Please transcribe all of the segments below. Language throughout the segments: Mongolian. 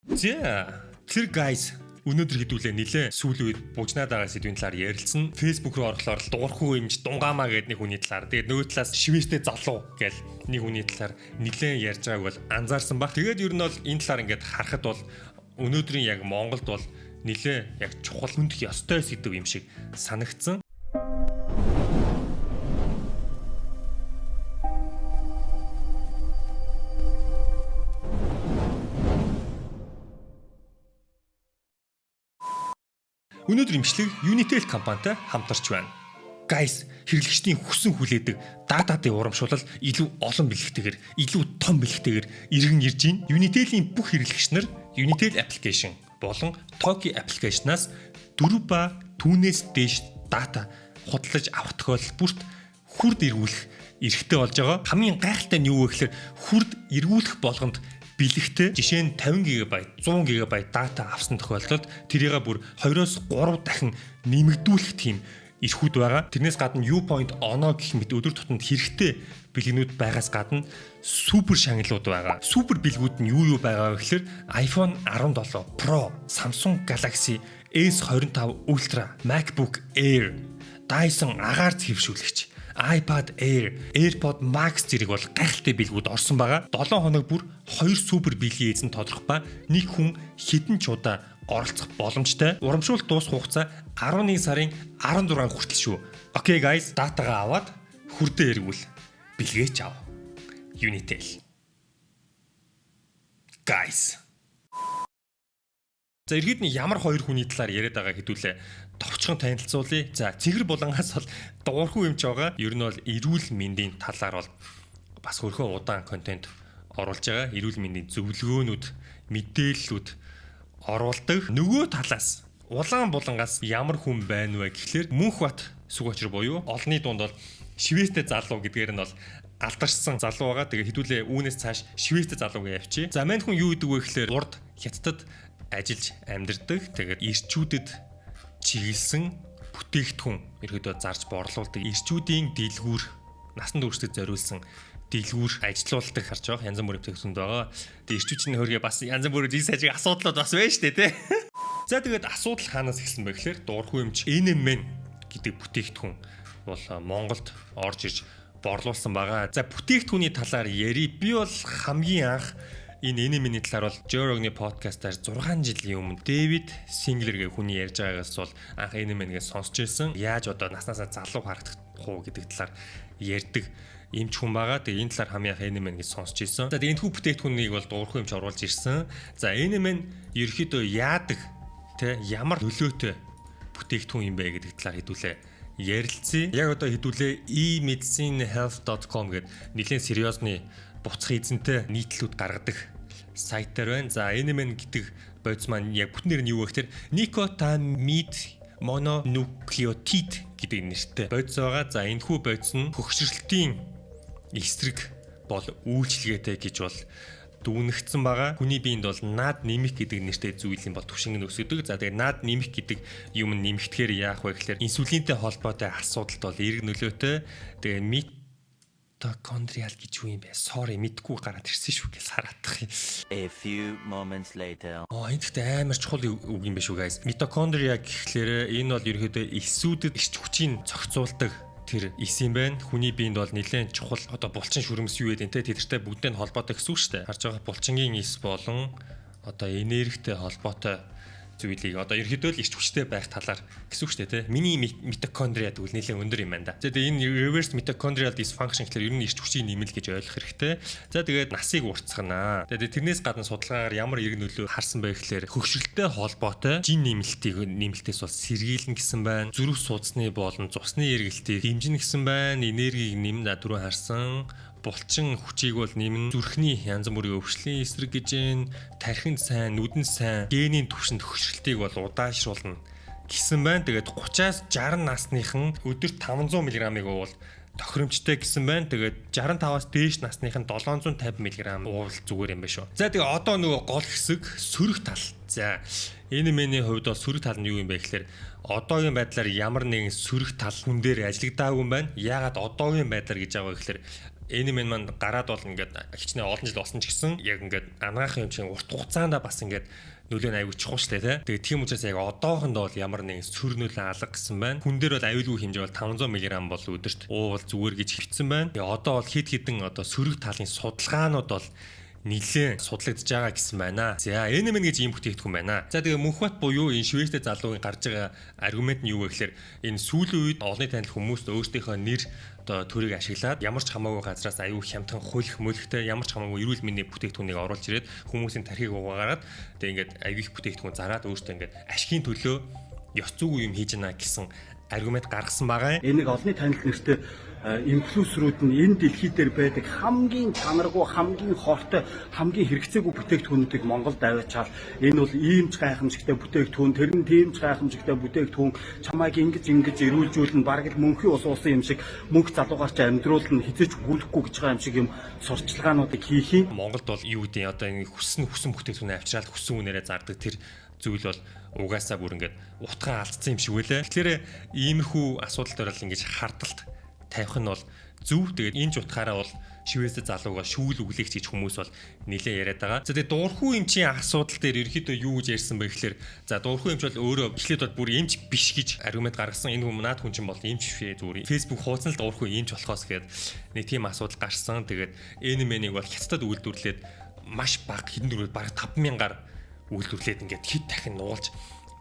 Тэр guys өнөөдөр хэдүүлээ нилээ сүүлийн үед бужнаад байгаа сэдвийн талаар ярилцсан. Facebook руу орохлоор дуурхуу юмж дунгаамаа гэдэг нэг хүний талаар. Тэгээд нөгөө талаас шивэстэй залуу гэл нэг хүний талаар нилээ ярьж байгааг бол анзаарсан баг. Тэгээд ер нь бол энэ талаар ингээд харахад бол өнөөдрийн яг Монголд бол нилээ яг чухал хүндх ёстой сэдв юм шиг санагдсан. Өнөөдөр имшлэг Unitel компанитай хамтарч байна. Guys, хэрэглэгчдийн хүссэн хүлээдэг датадын урамшуулал илүү олон бэлэгтэйгээр, илүү том бэлэгтэйгээр иргэн ирж байна. Unitel-ийн бүх хэрэглэгч нар Unitel application болон Toki application-аас 4 ба түүнээс дээш дата худалдаж авах тохиолдол бүрт хурд эргүүлэх эрхтэй болж байгаа. Хамгийн гайхалтай нь юу вэ гэхээр хурд эргүүлэх болгонд бэлэгтэй жишээ нь 50 ГБ, 100 ГБ дата авсан тохиолдолд тэрийг бүр 2-3 дахин нэмэгдүүлэх тийм эрхүүд байгаа. Тэрнээс гадна U-Point Ono гэх мэт өдөр тутамд хэрэгтэй бэлгэнүүд байгаас гадна супер шагналууд байгаа. Супер бэлгүүд нь юу байгаа вэ гэхээр iPhone 17 Pro, Samsung Galaxy S25 Ultra, MacBook Air, Dyson агаар хэвшүүлэгч, iPad Air, AirPod Max зэрэг бол гайхалтай бэлгүүд орсон байгаа. 7 хоног бүр 2 супер бэлгийн эзэн тодорхой ба нэг хүн хэдэн ч удаа оролцох боломжтой. Урамшуулалт дуусах хугацаа 11 сарын 16 хүртэл шүү. Okay guys, датагаа аваад хүрдээ эргүүл. Бэлгээч ав. Unitel. Guys. За иргэд нь ямар хоёр хүний талаар яриад байгаа хэдүүлээ товчхон танилцуулъя. За цэгэр булангаас бол дуурхуу юмч байгаа. Ер нь бол эрүүл мэндийн талаар бол бас хөрхөө удаан контент оруулж байгаа. Эрүүл мэндийн зөвлөгөөнүүд, мэдээллүүд оруулдаг. Нөгөө талаас улаан булангаас ямар хүн байна вэ гэхлээр Мөнхбат Сүгочр буюу олонний дунд бол шивэстэй залуу гэдгээр нь бол алдаршсан залуу байгаа. Тэгээ хэдүүлээ үүнээс цааш шивэстэй залуу гэж явчих. За мань хүн юу гэдэг вэ гэхлээр урд хятадд ажиллаж амьдардаг. Тэгээд ирчүүдэд чиглэсэн бүтээгдэхүүн ерөөдөө зарж борлуулдаг. Ирчүүдийн дэлгүүр, насан туршид зориулсан дэлгүүр ажилуулдаг харж байгаа янз бүрийн бүтээгдэхүүн байгаа. Тэгээд ирчүүчний хөргээ бас янз бүрийн жин сайжиг асуудлууд бас байна шүү дээ, тий. За тэгээд асуудал хаанаас эхэлсэн бэ гэхээр дуурхуу юмч NMN гэдэг бүтээгдэхүүн бол Монголд орж ирж борлуулсан байгаа. За бүтээгдэхүүний талаар ярий. Би бол хамгийн анх энэ NMN-ийн талаар бол Joe Rogan-ы подкастаар 6 жилийн өмнө Дэвид Синглер гэх хүний ярьж байгаагаас бол анх NMN-гээ сонсч ирсэн. Яаж одоо наснасаа залуу харагдах уу гэдэг талаар ярьдаг эмч хүн байгаа. Тэгээ энэ талаар хамгийн анх NMN-гээ сонсч ирсэн. За тэгээ энэхүү бүтээгдэхүүнийг бол дуурхуу юмч оруулж ирсэн. За NMN ерөөхдөө яадаг те ямар нөлөөтэй бүтээгдэхүүн юм бэ гэдэг талаар хэдүүлээ ярилцъя. Яг одоо хэдүүлээ e-medicinehealth.com гэдэг нэлээд сериосны буцах эзэнтэй нийтлүүд гаргадаг сайтаар байна. За NMN гэдэг бодис маань яг бүтэн нэр нь юу вэ гэхээр никотамид мононуклеотид гэдэг нэртэй бодис байгаа. За энэхүү бодис нь хөгшрөлтийн эсрэг бол үйлчилгээтэй гэж бол дүүнэгдсэн байгаа. Хүний биед бол наад нэмэх гэдэг нэртэй зүйл юм бол түвшинг нь өсөдөг. За тэгээ наад нэмэх гэдэг юм нэмэхтгэхээр яах вэ гэхээр инсулинтэй холбоотой асуудалд бол эерэг нөлөөтэй. Тэгээ митохондриал гэж юу юм бэ? Sorry, мэдгүй гараад ирсэн шүү гэж хараадах юм. A few moments later. Энэ ихтэй амар чухал үг юм байна шүү guys. Митохондрия гэхлээр энэ бол ерөөдөө эсүүдэд эрч хүчийг зохицуулдаг тэр эс юм байна. Хүний биед бол нэлээд чухал одоо булчин шүрмэс юу гэдэг те тэдэртэй бүгдтэй холбоотой гэсэн үг шүү дээ. Харж байгаа булчингийн эс болон одоо энергитэй холбоотой зүйлийг одоо ерөөдөө л эрч хүчтэй байх талаар гэсэн үг шүү дээ те. Миний митохондриа тэгвэл нэлээд өндөр юм байна да. Тэгээд энэ reverse mitochondrial dysfunction гэхэлэр ер нь эрч хүчийн нэмэл гэж ойлгох хэрэгтэй. За тэгээд насыг уртсгана. Тэгээд тэрнээс гадна судалгаагаар ямар эрг нөлөө харсан бэ гэхэлэр хөгшрөлттэй холбоотой жин нэмэлтээс бол сэргийлнэ гэсэн байна. Зүрх судасны болон цусны эргэлтийг дэмжинэ гэсэн байна. Энергийг нэмнэ түрүү харсан. Булчин хүчийг бол нэмнэ. Зүрхний янз бүрийн өвчлөлийн эсрэг гэж байна. Тархинд сайн, нүдэнд сайн, генийн түвшинд хөгшрөлтийг бол удаашруулна гэсэн байна. Тэгээд 30-аас 60 насныхан өдөрт 500 мг-ыг уувал тохиромжтой гэсэн байна. Тэгээд 65-аас дээш насныхан 750 мг уувал зүгээр юм байна шүү. За тэгээд одоо нөгөө гол хэсэг сөрөг тал. За NMN-ийн хувьд бол сөрөг тал нь юу юм бэ гэхээр одоогийн байдлаар ямар нэгэн сөрөг тал хүн дээр ажиглагдаагүй юм байна. Яагаад одоогийн байдлаар гэж байгаа вэ гэхээр Энэмен манд гараад бол ингээд хичнээн олон жил болсон ч гэсэн яг ингээд анагаахын юм чинь урт хугацаанд бас ингээд нөлөө нь аягүй чухал шүү дээ. Тэгээ тийм учраас яг одоохондоо бол ямар нэгэн сүр нөлөө алга гэсэн байна. Хүн дээр бол аюулгүй хэмжээ бол 500 мг бол өдөрт уувал зүгээр гэж бичсэн байна. Тэгээ одоо бол хэд хэдэн одоо сөрөг талын судалгаанууд бол нилээн судлагдж байгаа гэсэн байна. За NMN гэж ийм бүтээгдэхүүн байна. За тэгээ Мөнхбат буюу энэ Швейцтэй залуугийн гарч байгаа аргумент нь юу вэ гэхээр энэ сүүлийн үед олонний танил хүмүүс өөрсдийнхөө нэр одоо төрийг ашиглаад ямар ч хамаагүй газраас аюу хямдхан хөлх мөлхтэй ямар ч хамаагүй эрүүл мэндийн бүтээгдэхүүнийг оруулж ирээд хүмүүсийн тархийг угаагаад тэгээ ингээд аюу их бүтээгдэхүүн зараад өөртөө ингээд ашигын төлөө ёс зүйн юм хийж гэнэ гэсэн аргумент гаргасан байгаа. Энийг олонний танил нэртэй инфлюенсерүүд нь энэ дэлхий дээр байдаг хамгийн чанаргүй, хамгийн хортой, хамгийн хэрэгцээгүй бүтээгдэхүүнүүдийг Монголд аваачаал энэ бол ийм ч гайхамшигтай бүтээгдэхүүн, тэр нь тийм ч гайхамшигтай бүтээгдэхүүн чамайг ингэж эрүүлжүүлнэ, бараг л мөнхийн ус уусан юм шиг мөнх залуугаарч амьдруулна, хизээч хүлэхгүй гэж байгаа юм шиг юм сурчлагаануудыг хийх юм. Монголд бол юу гэдэг одоо ингэ хүссэн бүтээгдэхүүн авчраад хүссэн үнээрээ зардаг тэр зүйл бол угаасаа бүр ингээд утгаа алдсан юм шиг үлээ. Тэгэхээр иймэрхүү асуудал дээр л ингэж хардалт тавих нь бол зөв. Тэгээд энэ ч утгаараа бол Швейцтэй залууга шүүл өглөөгч гэж хүмүүс бол нэлээ яриад байгаа. За тэгээд дуурхуу эмчийн асуудал дээр ерөөхдөө юу гэж ярьсан бэ гэхээр за дуурхуу эмч бол өөрөө эхлээд бол бүр эмч биш гэж аргумент гаргасан. Энэ хүн наад хүн чинь бол эмч биш зүгээр. Facebook хуудсан л дуурхуу эмч болохоос гээд нэг тийм асуудал гарсан. Тэгээд NMN-ийг бол хятадд үйлдвэрлээд маш бага хэдэн дөрөв бараг 5,000-аар үйлдвэрлээд ингээд хэд дахин нуулж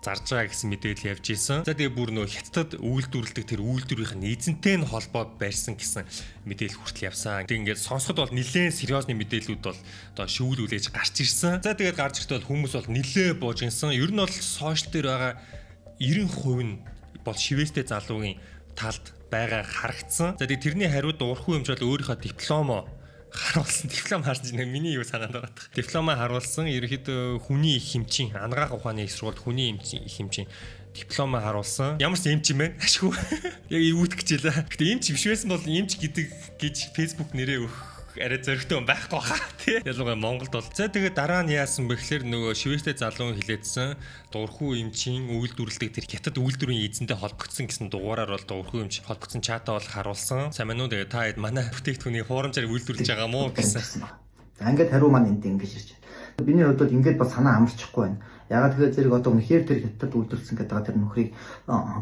зарж байгаа гэсэн мэдээлэл явж исэн. За тэгээ бүр нөө хятадд үйлдвэрлэдэг тэр үйлдвэрийн эзэнтэй нь холбоо барьсан гэсэн мэдээлэл хүртэл явсан. Тэг ингээд сонсоход бол нэлээд сериосны мэдээллүүд бол одоо шүүл үлээж гарч ирсэн. За тэгээд гарч ирэхдээ хүмүүс бол нэлээд бууж гинсэн. Ер нь бол сошиал дээр байгаа 90% нь бол Швейцтэй залуугийн талд байгаа харагдсан. За тэгээд тэрний хариуд дуурхуу юм ч бол өөрийнхөө дипломо харуулсан. Диплом харсан чинь миний юу санаанд байгаа. Дипломоо харуулсан. Ерөнхийдөө хүний их хэмжин ангаах ухааны их сургууль хүний их хэмжин дипломоо харуулсан. Ямар ч эмч юм бэ? Ашгүй. Яг ивүүт гэжээ. Гэтэ эмч биш байсан бол эмч гэдэг гэж Facebook нэрээ өгөх арай зөрөгтэй байхгүй хаа тий. Ялангуяа Монголд бол. За тэгээд дараа нь яасан бэ гэхээр нөгөө Швейцтэй залуу хилээдсэн дуурхуу эмчийн үйлдвэрлэдэг тэр хятад үйлдвэрийн эзэнтэй холбогдсон гэсэн дугаараар бол дуурхуу эмч холбогдсон чатаа бол харуулсан. Сайн мань уу тэгээд та хэд манай бүтээгдэхүүнийг хуурамчаар үйлдвэрлэж байгаа мó гэсэн. За ингээд хариу маань энд ингэж ирж байна. Биний хувьд бол ингээд бас санаа амарчихгүй байна. Ягаад гэвэл зэрэг одоо үнэхээр тэр хятад үйлдвэрлэсэн гэдэг тэр нөхрийг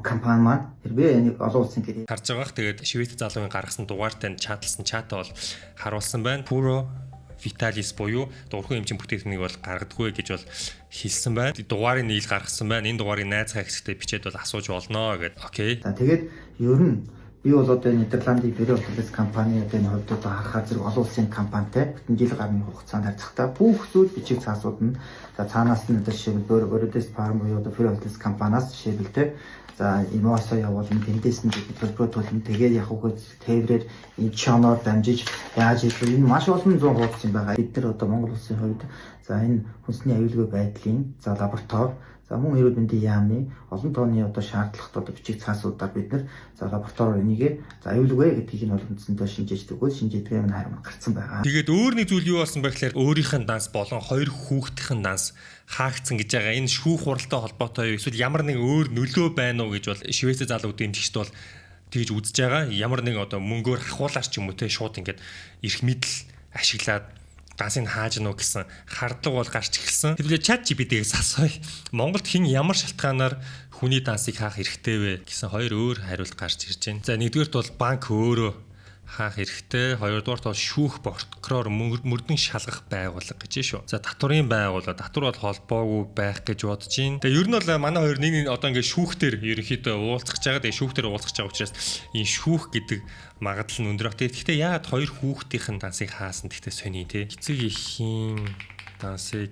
компани маань хэрвээ энийг олон улсын гэдэг харж байгаах. Тэгээд Швейц залуугийн гаргасан дугаартай чатлсан чата бол харуулсан байна. Puro Vitalis буюу дуурхуу эмчийн бүтээгдэхүүнийг бол гаргадаггүй гэж бол хэлсэн байна. Дугаарыг нийл гаргасан байна. Энэ дугаарыг найзгаа хэсэгтээ бичээд бол асууж болно гэд. Окей. За тэгээд ер нь би бол одоо Нидерландын Берилс компани одоо энэ хувьд одоо харахаар зэрэг олон улсын компанитай бүтэн жил гарны хугацаанд харьцахтаа бүх зүйл бичиг цаасууд нь за цаанаас нь одоо жишээлбэл Берилс Farm буюу одоо Берилс компаниас жишээлбэл за инновац явуулна тэндээс нь төлбөрөд төлнө тэгээд яг үгүй тээврээр энэ чанаар дамжиж яаж ийх энэ маш олон зуун хуудас юм байгаа. Бид нар одоо Монгол улсын хувьд за энэ хүнсний аюулгүй байдлын за лаборатори за мөн эрүүл мэндийн яамны олон тооны одоо шаардлагатай одоо бичиг цаасуудаар бид нар за лабораториор энийг за аюулгүй гэдгийг нь олонцсондоо шинжээж өгөөд шинжээдгээ нь харин гарцсан байгаа. Тэгээд өөр нэг зүйл юу болсон бэ гэхээр өөрийнх нь данс болон хоёр хүүхдийн данс хаагдсан гэж байгаа. Энэ шүүх хуралтай холбоотой юу эсвэл ямар нэг өөр нөлөө байна уу гэж бол Швейц залуу дэмжигчд бол тэгж үзэж байгаа. Ямар нэг одоо мөнгөөр ахуулаач ч юм уу те шууд ингээд эрх мэдэл ашиглаад дансыг хааж гэнэ гэсэн хардлага бол гарч эхэлсэн. Тэгэлээ чат GPT-гээс асууя. Монголд хэн ямар шалтгаанаар хүний дансыг хаах хэрэгтэй вэ гэсэн хоёр өөр хариулт гарч ирж байна. За нэгдүгээрт бол банк өөрөө хаах хэрэгтэй, хоёрдугаарт бол шүүх прокурор мөрдөн шалгах байгууллага гэж шүү. За татврын байгууллага, татвар бол холбоогүй байх гэж бодож байна. Тэгээ ер нь бол манай хоёр нэг одоо ингээд шүүхтэр ерөнхийдөө уулзах гэж байгаа. Тэгээ шүүхтэр уулзах гэж байгаа учраас энэ шүүх гэдэг магадлал нь өндөр. Гэхдээ яагаад хоёр хүүхдийн дансыг хаасан гэхдээ сони те. Эцэг эхийн дансыг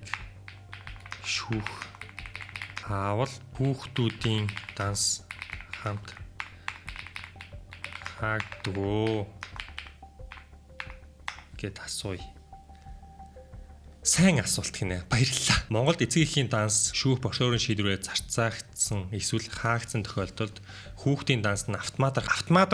шүүх хаавал хүүхдүүдийн данс хамт хаагдгаа гэд асууя. Сайн асуулт гинэ. Баярлалаа. Монголд эцэг эхийн данс шүүх прокурорын шийдвэрээр зарцаагдсан эсвэл хаагдсан тохиолдолд хүүхдийн данс нь автоматар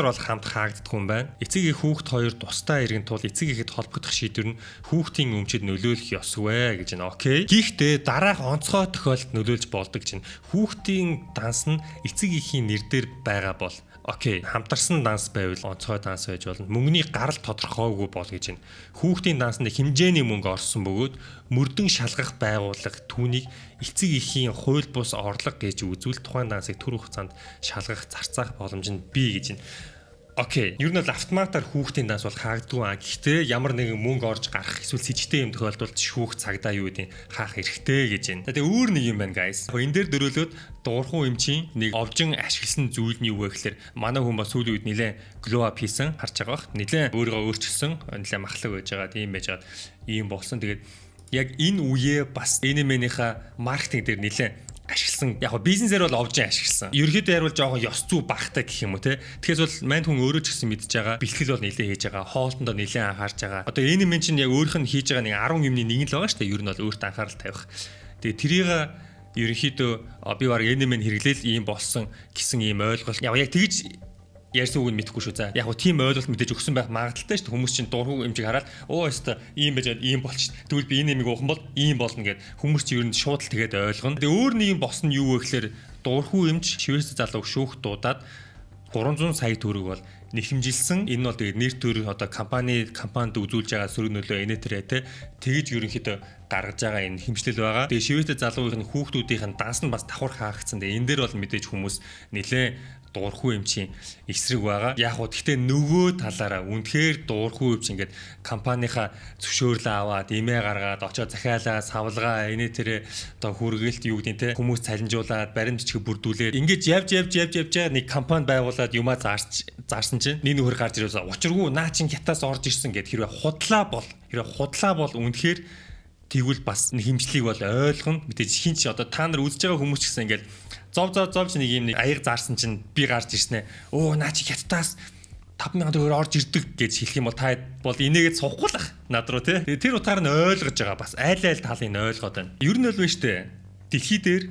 бол хамт хаагддаг юм байна. Эцэг эх хүүхд хоёр тусдаа иргэн тул эцэг эхэд холбогдох шийдвэр нь хүүхдийн өмчөд нөлөөлөх ёсгүй гэж байна. Окей. Гэхдээ дараах онцгой тохиолдолд нөлөөлж болдог гэж байна. Хүүхдийн данс нь эцэг эхийн нэр дээр байгаа бол Окей, хамтарсан данс байвал онцгой данс байж болно. Мөнгөний гарал тодорхойгүй бол гэж байна. Хүүхдийн дансанд хэмжээний мөнгө орсон бөгөөд мөрдөн шалгах байгууллага түүнийг эцэг эхийн хууль бус орлого гэж үзвэл тухайн дансыг төр хугацаанд шалгах зарцаах боломж нь бий гэж байна. Окей, ер нь бол автоматар хүүхдийн данс бол хаагддгүй аа. Гэхдээ ямар нэгэн мөнгө орж гарах эсвэл с ิจ тэй юм тохиолдолд шүүх цагдаа юу гэдэг хаах хэрэгтэй гэж байна. Тэгээ өөр нэг юм байна guys. Энэ дээр дөрөөлөд дуурхун эмчийн нэг овжин ашигласан зүйл нь юу вэ гэхээр манай хүн бас сүүлийн үед нэлээд glow up хийсэн харж байгаа бах. Нэлээд өөрийгөө өөрчилсөн, нэлээд махлаг байж байгаа, тийм байж байгаа. Ийм болсон. Тэгээд яг энэ үеэ бас NMN-ийнхаа маркетинг дээр нэлээд ашигласан. Яг го бизнесээр бол овжин ашигласан. Ерөнхийдөө ярил жоохон ёс зүй багтаа гэх юм уу те. Тэгэхээс бол манд хүн өөрөө ч гэсэн мэдж байгаа. Бэлтгэл бол нэлээд хийж байгаа. Хоолтондоо нэлээд анхаарч байгаа. Одоо энэ юм чинь яг өөрийнх нь хийж байгаа нэг 10 юмны нэг нь л байгаа шүү дээ. Ер нь бол өөртөө анхаарал тавих. Тэгээ тэрийг ерөнхийдөө би баг NMN хэрэглээл ийм болсон гэсэн ийм ойлголт. Яг тэгж ярьсан үг нь мэдэхгүй шүү. За яг гоо тийм ойлголт мэдээж өгсөн байх магадaltaй шүү. Хүмүүс чинь дуурхуу эмчиг хараад өстө ийм байж ийм болч. Тэгвэл би энэ нэмийг уухан бол ийм болно гэд хүмүүс чинь ер нь шууд л тэгээд ойлгоно. Тэгээ өөр нэг юм босно юу вэ гэхээр дуурхуу эмч Швейц залуу шүүх дуудаад 300 сая төгрөг бол нэхэмжилсэн. Энэ бол тэгээд нэр төр одоо компанид үзүүлж байгаа сөрөг нөлөө инээтрээ тэгж ерөнхийдөө гаргаж байгаа энэ хэмжлэл байгаа. Тэгээ Швейц залуугийн хүүхдүүдийн данс нь бас давхар хаагдсан. Тэгээ энэ дээр бол мэдээж хүмүүс нэлээ дуурхуу эмчийн эсрэг байгаа. Яг уу гэхдээ нөгөө талаараа үнэхээр дуурхуу эмч ингээд компанийнхаа зөвшөөрлөө аваад имээ гаргаад очоод захиалаа, савлгаа, энэ тэрэ одоо хүргэлт юу гэдэг те хүмүүс цалинжуулаад баримт бичиг бүрдүүлээд ингээд явж байгаа нэг компани байгуулад юмаа заарсан чинь нэг нөхөр гарч ирсэн. Учиргүй наа чин хятаас орж ирсэн гэд хэрвээ худлаа бол үнэхээр тэгвэл бас хэмжлийг бол ойлгоно. Мэдээж хин ч одоо та нар үзэж байгаа хүмүүс ч гэсэн ингээд зовж нэг юм нэг аяг заарсан чинь би гарч ирснэ. Наа чи хятадаас 5,000 төгрөөр орж ирдэг гэж хэлэх юм бол та бол инээгээд суухгүй л ах над руу тий. Тэр утгаар нь ойлгож байгаа бас айл талыг нь ойлгоод байна. Ер нь бол вэ штэ. Дэлхий дээр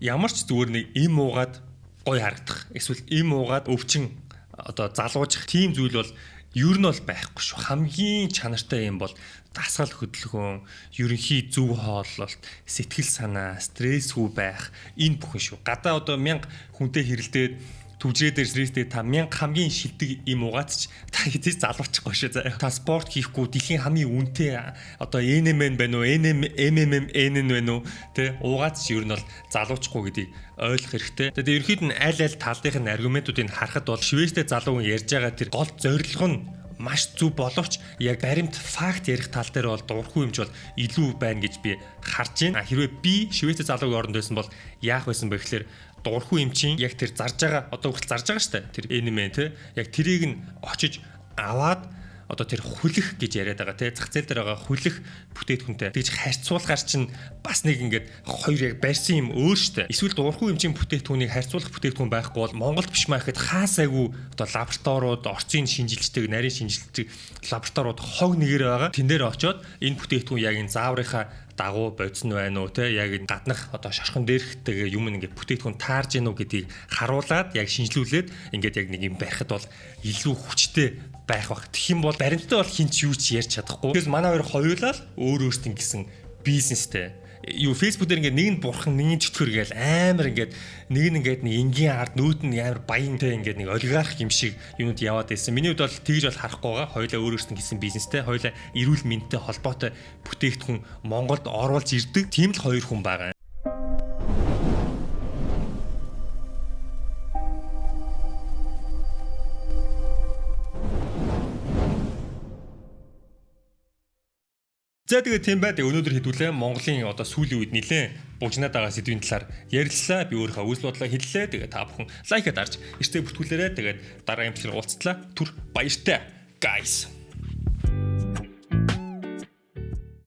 ямар ч зүгээр нэг им уугаад гой харагдах. Эсвэл им уугаад өвчин одоо залуужих тийм зүйл бол ер нь бол байхгүй шүү. Хамгийн чанартай юм бол дасгал хөдөлгөөн, ерөнхий зөв хооллолт, сэтгэл санаа, стрессгүй байх энэ бүхэн шүү. Гадаа одоо 1000 хүнтэй хэрэлдээд түвжрээдэр стресстэй та 1000 хамгийн шилдэг юм угаач та хэзээ залуучихгүй шүү заяа. Та спорт хийхгүй дэлхийн хамгийн үнэтэй одоо NMN байна уу, MMN байна уу тэ угаач ер нь бол залуучихгүй гэдгийг ойлгох хэрэгтэй. Тэгээд ерөнхийд нь аль талынхын аргументуудыг харахад бол Швейцтэй залуугийн ярьж байгаа тэр гол зорилго нь маш зөв боловч яг баримт факт ярих тал дээр бол дуурхуу юмч бол илүү байна гэж би харж байна. Хэрвээ би Швейц залуугийн оронд байсан бол яах байсан бэ гэхээр дуурхуу эмчийн яг тэр зарж байгаа одоо хүртэл зарж байгаа шүү дээ. Тэр NMN те яг тэрийг нь очиж аваад одоо тэр хүлэх гэж яриад байгаа те зах зээл дээр байгаа хүлэх бүтээтгүнтэй тэгж харьцуулахар чинь бас нэг ингээд хоёр яг барьсан юм өөр штэ. Эсвэл дуурхуу эмчийн бүтээтгүнийг харьцуулах бүтээтгүн байхгүй бол Монголд биш маа гэхэд хаасайгүй одоо лабораториуд, орцын шинжилждэг, нарийн шинжилждэг лабораториуд хог нэгээр байгаа. Тэн дээр очиод энэ бүтээтгүн яг энэ зааврынхаа дагуу бодсон байна уу те яг гаднах одоо шашхан дээрхтэйгээ юм ингээд бүтээтгүн таарж гэнэ үү гэдгийг харуулад яг шинжилүүлээд ингээд яг нэг юм байхад бол илүү хүчтэй байх бах. Тэгэх юм бол баримттай бол хинч юу ч ярьж чадахгүй. Тэгээс манай хоёр хоёулаа л өөртөө гэсэн бизнестэй. Юу Facebook дээр ингээд нэг нь бурхан, нэг нь чөтгөр гээл амар ингээд нэг нь ингээд нэг энгийн ард нүүд нь амар баянтай ингээд нэг олигарх юм шиг юмуд яваад байсан. Миний хувьд бол тэгж бол харахгүй байгаа. Хоёулаа өөртөө гэсэн бизнестэй, хоёулаа эрүүл мэндтэй холбоотой бүтээгдэхүүн Монголд оруулж ирдэг. Тийм л хоёр хүн байгаа. За тэгээд тийм байд өнөөдөр хэдүүлээ Монголын одоо сүүлийн үед нэлээд бужнаад байгаа сэдвийн талаар ярилцлаа. Би өөрийнхөө үзэл бодлоо хэллээ. Тэгээд та бүхэн лайкад дарж эртээ бүртгүүлээрэй. Тэгээд дараагийн бичлэгээр уулзтлаа. Түр баяртай guys.